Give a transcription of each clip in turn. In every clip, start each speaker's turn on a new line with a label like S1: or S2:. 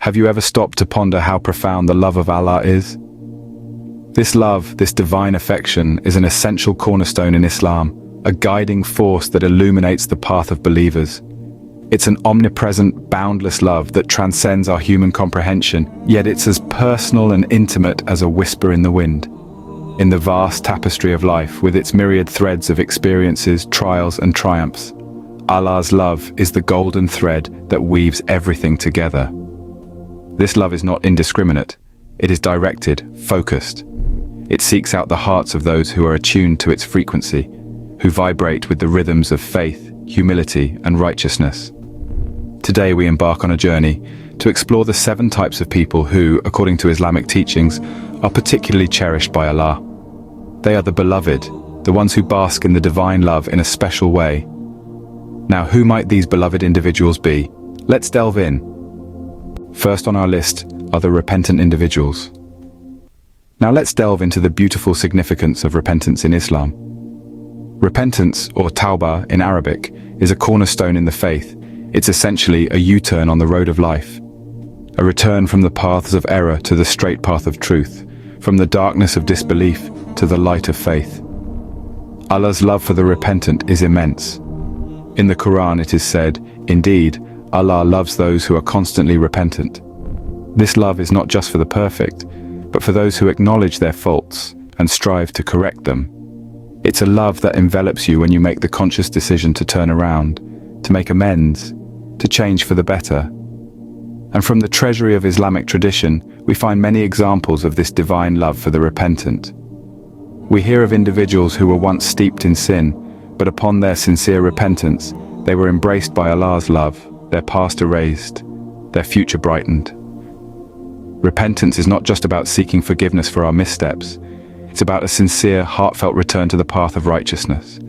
S1: Have you ever stopped to ponder how profound the love of Allah is? This love, this divine affection, is an essential cornerstone in Islam, a guiding force that illuminates the path of believers. It's an omnipresent, boundless love that transcends our human comprehension, yet it's as personal and intimate as a whisper in the wind. In the vast tapestry of life, with its myriad threads of experiences, trials and triumphs, Allah's love is the golden thread that weaves everything together. This love is not indiscriminate. It is directed, focused. It seeks out the hearts of those who are attuned to its frequency, who vibrate with the rhythms of faith, humility and righteousness. Today we embark on a journey to explore the 7 types of people who, according to Islamic teachings, are particularly cherished by Allah. They are the beloved, the ones who bask in the divine love in a special way. Now, who might these beloved individuals be? Let's delve in. First on our list are the repentant individuals. Now let's delve into the beautiful significance of repentance in Islam. Repentance, or tawbah in Arabic, is a cornerstone in the faith. It's essentially a U-turn on the road of life. A return from the paths of error to the straight path of truth, from the darkness of disbelief to the light of faith. Allah's love for the repentant is immense. In the Quran it is said, "Indeed, Allah loves those who are constantly repentant." This love is not just for the perfect, but for those who acknowledge their faults and strive to correct them. It's a love that envelops you when you make the conscious decision to turn around, to make amends, to change for the better. And from the treasury of Islamic tradition, we find many examples of this divine love for the repentant. We hear of individuals who were once steeped in sin, but upon their sincere repentance, they were embraced by Allah's love, their past erased, their future brightened. Repentance is not just about seeking forgiveness for our missteps. It's about a sincere, heartfelt return to the path of righteousness,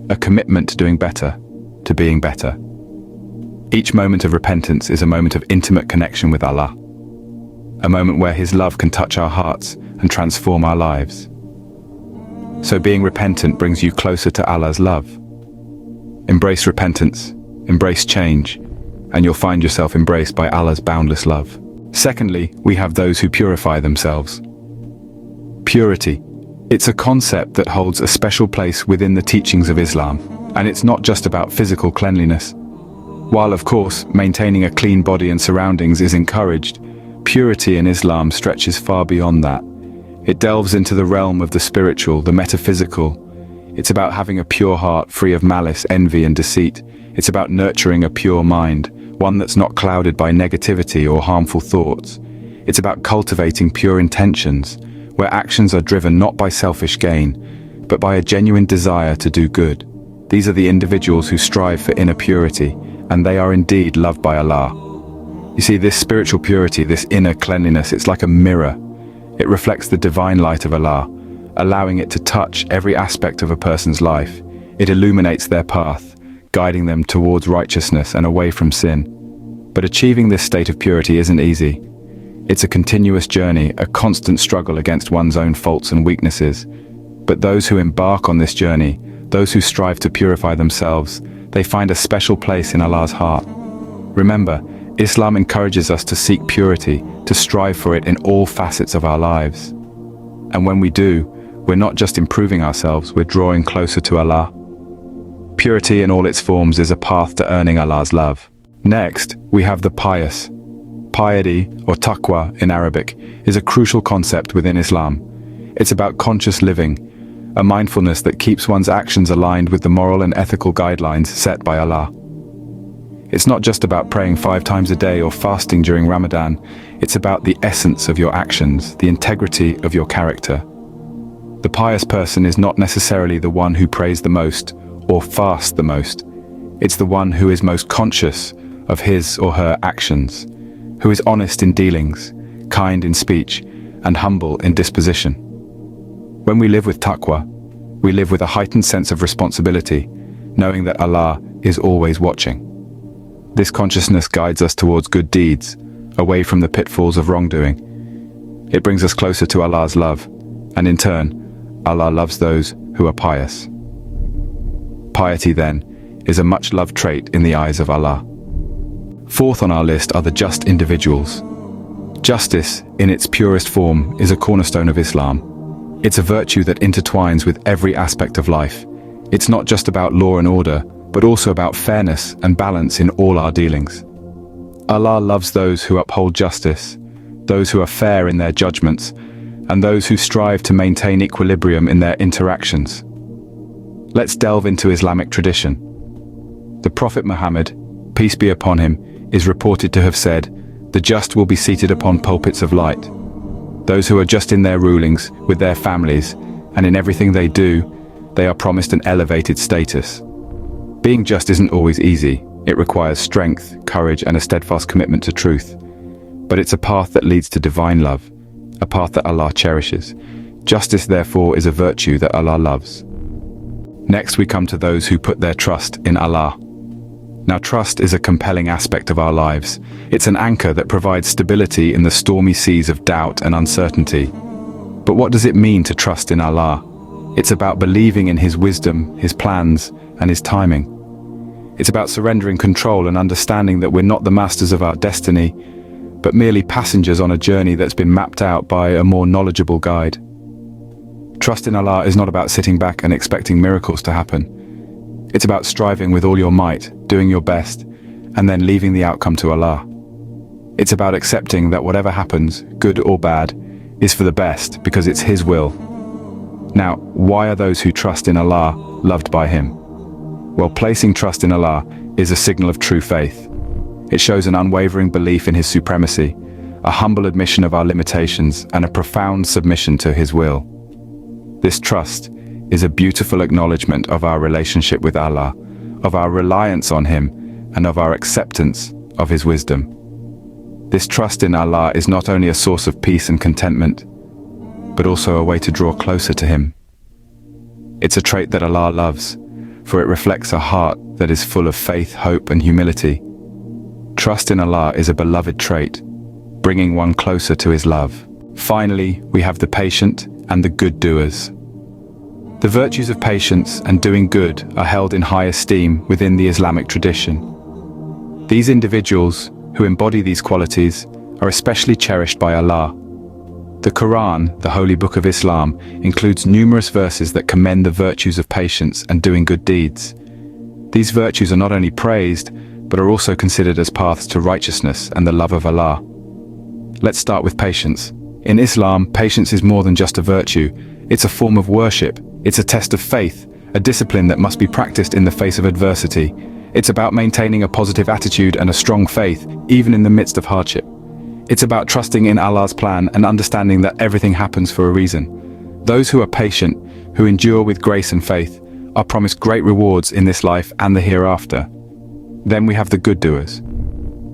S1: a commitment to doing better, to being better. Each moment of repentance is a moment of intimate connection with Allah, a moment where His love can touch our hearts and transform our lives. So being repentant brings you closer to Allah's love. Embrace repentance, embrace change, and you'll find yourself embraced by Allah's boundless love. Secondly, we have those who purify themselves. Purity. It's a concept that holds a special place within the teachings of Islam, and it's not just about physical cleanliness. While, of course, maintaining a clean body and surroundings is encouraged, purity in Islam stretches far beyond that. It delves into the realm of the spiritual, the metaphysical. It's about having a pure heart free of malice, envy and deceit. It's about nurturing a pure mind, one that's not clouded by negativity or harmful thoughts. It's about cultivating pure intentions, where actions are driven not by selfish gain, but by a genuine desire to do good. These are the individuals who strive for inner purity, and they are indeed loved by Allah. You see, this spiritual purity, this inner cleanliness, it's like a mirror. It reflects the divine light of Allah, allowing it to touch every aspect of a person's life. It illuminates their path, guiding them towards righteousness and away from sin. But achieving this state of purity isn't easy. It's a continuous journey, a constant struggle against one's own faults and weaknesses. But those who embark on this journey, those who strive to purify themselves, they find a special place in Allah's heart. Remember, Islam encourages us to seek purity, to strive for it in all facets of our lives. And when we do, we're not just improving ourselves, we're drawing closer to Allah. Purity in all its forms is a path to earning Allah's love. Next, we have the pious. Piety, or taqwa in Arabic, is a crucial concept within Islam. It's about conscious living, a mindfulness that keeps one's actions aligned with the moral and ethical guidelines set by Allah. It's not just about praying 5 times a day or fasting during Ramadan. It's about the essence of your actions, the integrity of your character. The pious person is not necessarily the one who prays the most or fasts the most. It's the one who is most conscious of his or her actions, who is honest in dealings, kind in speech, and humble in disposition. When we live with taqwa, we live with a heightened sense of responsibility, knowing that Allah is always watching. This consciousness guides us towards good deeds, away from the pitfalls of wrongdoing. It brings us closer to Allah's love, and in turn, Allah loves those who are pious. Piety, then, is a much-loved trait in the eyes of Allah. Fourth on our list are the just individuals. Justice, in its purest form, is a cornerstone of Islam. It's a virtue that intertwines with every aspect of life. It's not just about law and order, but also about fairness and balance in all our dealings. Allah loves those who uphold justice, those who are fair in their judgments, and those who strive to maintain equilibrium in their interactions. Let's delve into Islamic tradition. The Prophet Muhammad, peace be upon him, is reported to have said, "The just will be seated upon pulpits of light." Those who are just in their rulings, with their families, and in everything they do, they are promised an elevated status. Being just isn't always easy. It requires strength, courage, and a steadfast commitment to truth. But it's a path that leads to divine love, a path that Allah cherishes. Justice, therefore, is a virtue that Allah loves. Next, we come to those who put their trust in Allah. Now, trust is a compelling aspect of our lives. It's an anchor that provides stability in the stormy seas of doubt and uncertainty. But what does it mean to trust in Allah? It's about believing in His wisdom, His plans, and His timing. It's about surrendering control and understanding that we're not the masters of our destiny, but merely passengers on a journey that's been mapped out by a more knowledgeable guide. Trust in Allah is not about sitting back and expecting miracles to happen. It's about striving with all your might, doing your best, and then leaving the outcome to Allah. It's about accepting that whatever happens, good or bad, is for the best because it's His will. Now, why are those who trust in Allah loved by Him? Well, placing trust in Allah is a signal of true faith. It shows an unwavering belief in His supremacy, a humble admission of our limitations, and a profound submission to His will. This trust is a beautiful acknowledgement of our relationship with Allah, of our reliance on Him, and of our acceptance of His wisdom. This trust in Allah is not only a source of peace and contentment, but also a way to draw closer to Him. It's a trait that Allah loves, for it reflects a heart that is full of faith, hope, and humility. Trust in Allah is a beloved trait, bringing one closer to His love. Finally, we have the patient and the good doers. The virtues of patience and doing good are held in high esteem within the Islamic tradition. These individuals who embody these qualities are especially cherished by Allah. The Quran, the holy book of Islam, includes numerous verses that commend the virtues of patience and doing good deeds. These virtues are not only praised, but are also considered as paths to righteousness and the love of Allah. Let's start with patience. In Islam, patience is more than just a virtue. It's a form of worship. It's a test of faith, a discipline that must be practiced in the face of adversity. It's about maintaining a positive attitude and a strong faith, even in the midst of hardship. It's about trusting in Allah's plan and understanding that everything happens for a reason. Those who are patient, who endure with grace and faith, are promised great rewards in this life and the hereafter. Then we have the good doers.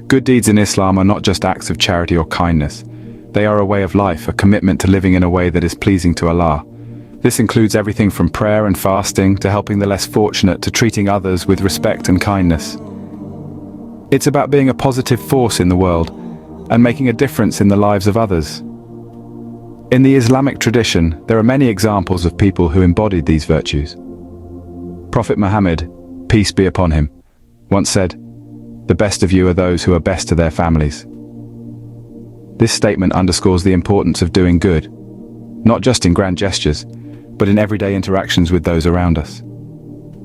S1: Good deeds in Islam are not just acts of charity or kindness. They are a way of life, a commitment to living in a way that is pleasing to Allah. This includes everything from prayer and fasting to helping the less fortunate to treating others with respect and kindness. It's about being a positive force in the world and making a difference in the lives of others. In the Islamic tradition, there are many examples of people who embodied these virtues. Prophet Muhammad, peace be upon him, once said, "The best of you are those who are best to their families." This statement underscores the importance of doing good, not just in grand gestures, but in everyday interactions with those around us.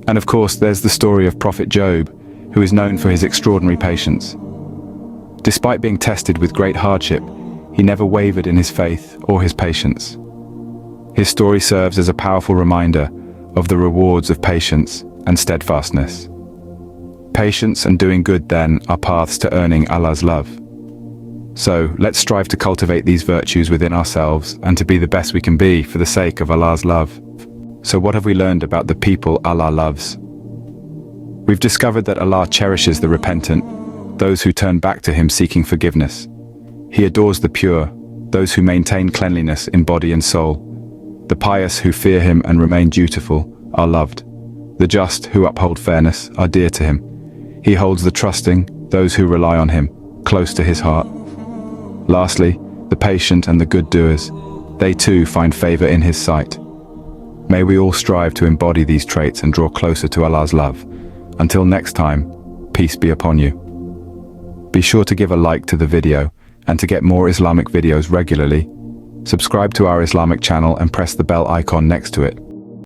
S1: And of course, there's the story of Prophet Job, who is known for his extraordinary patience. Despite being tested with great hardship, he never wavered in his faith or his patience. His story serves as a powerful reminder of the rewards of patience and steadfastness. Patience and doing good, then, are paths to earning Allah's love. So, let's strive to cultivate these virtues within ourselves and to be the best we can be for the sake of Allah's love. So what have we learned about the people Allah loves? We've discovered that Allah cherishes the repentant, those who turn back to Him seeking forgiveness. He adores the pure, those who maintain cleanliness in body and soul. The pious who fear Him and remain dutiful are loved. The just who uphold fairness are dear to Him. He holds the trusting, those who rely on Him, close to His heart. Lastly, the patient and the good doers, they too find favor in His sight. May we all strive to embody these traits and draw closer to Allah's love. Until next time, peace be upon you. Be sure to give a like to the video And to get more Islamic videos regularly, subscribe to our Islamic channel and press the bell icon next to it.